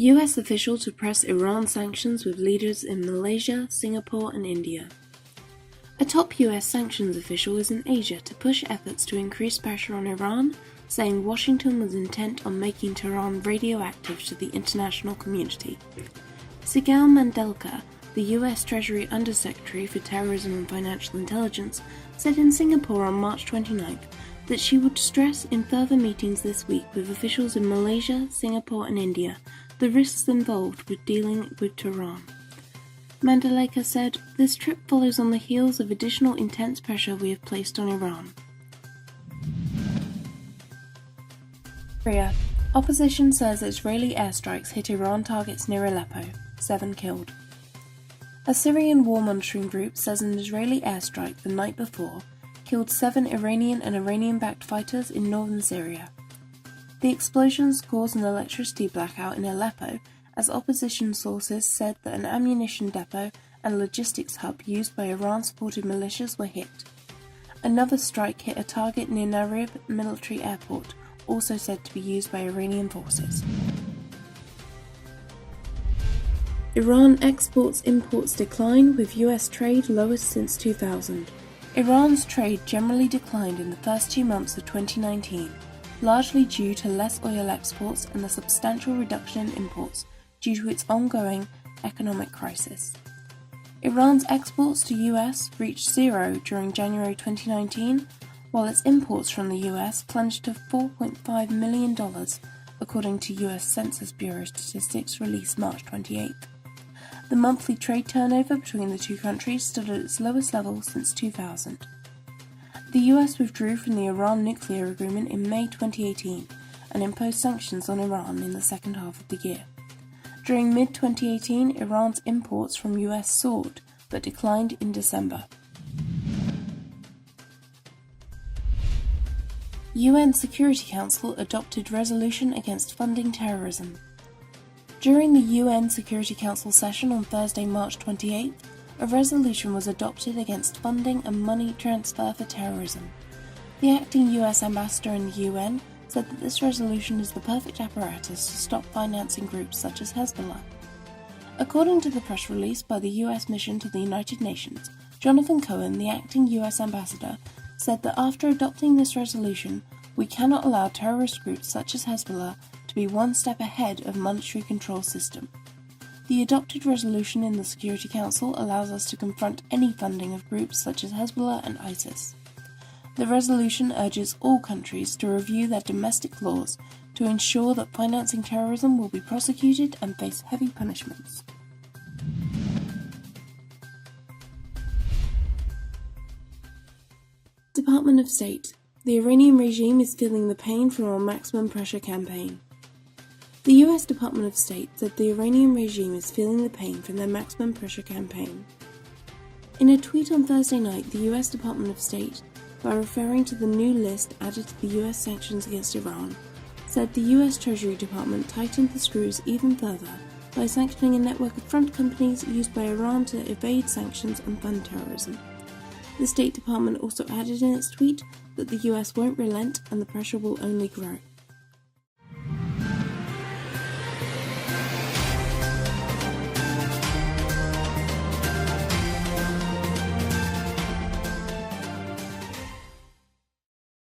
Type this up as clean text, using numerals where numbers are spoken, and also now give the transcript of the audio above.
US official to press Iran sanctions with leaders in Malaysia, Singapore and India. A top US sanctions official is in Asia to push efforts to increase pressure on Iran, saying Washington was intent on making Tehran radioactive to the international community. Sigal Mandelker, the US Treasury Undersecretary for Terrorism and Financial Intelligence, said in Singapore on March 29th that she would stress in further meetings this week with officials in Malaysia, Singapore and India the risks involved with dealing with Tehran. Mandelker said, "This trip follows on the heels of additional intense pressure we have placed on Iran." Syria. Opposition says Israeli airstrikes hit Iran targets near Aleppo. 7 killed. A Syrian war monitoring group says an Israeli airstrike the night before killed 7 Iranian and Iranian-backed fighters in northern Syria. The explosions caused an electricity blackout in Aleppo, as opposition sources said that an ammunition depot and logistics hub used by Iran-supported militias were hit. Another strike hit a target near Narib military airport, also said to be used by Iranian forces. Iran exports-imports decline with US trade lowest since 2000. Iran's trade generally declined in the first 2 months of 2019, largely due to less oil exports and a substantial reduction in imports due to its ongoing economic crisis. Iran's exports to US reached zero during January 2019, while its imports from the US plunged to $4.5 million, according to US Census Bureau statistics released March 28th. The monthly trade turnover between the two countries stood at its lowest level since 2000. The US withdrew from the Iran nuclear agreement in May 2018 and imposed sanctions on Iran in the second half of the year. During mid-2018, Iran's imports from US soared, but declined in December. UN Security Council adopted resolution against funding terrorism. During the UN Security Council session on Thursday, March 28th, a resolution was adopted against funding and money transfer for terrorism. The acting US ambassador in the UN said that this resolution is the perfect apparatus to stop financing groups such as Hezbollah. According to the press release by the US mission to the United Nations, Jonathan Cohen, the acting US ambassador, said that after adopting this resolution, we cannot allow terrorist groups such as Hezbollah to be one step ahead of monetary control system. The adopted resolution in the Security Council allows us to confront any funding of groups such as Hezbollah and ISIS. The resolution urges all countries to review their domestic laws to ensure that financing terrorism will be prosecuted and face heavy punishments. Department of State. The Iranian regime is feeling the pain from our maximum pressure campaign. The US Department of State said the Iranian regime is feeling the pain from their maximum pressure campaign. In a tweet on Thursday night, the US Department of State, by referring to the new list added to the US sanctions against Iran, said the US Treasury Department tightened the screws even further by sanctioning a network of front companies used by Iran to evade sanctions and fund terrorism. The State Department also added in its tweet that the US won't relent and the pressure will only grow.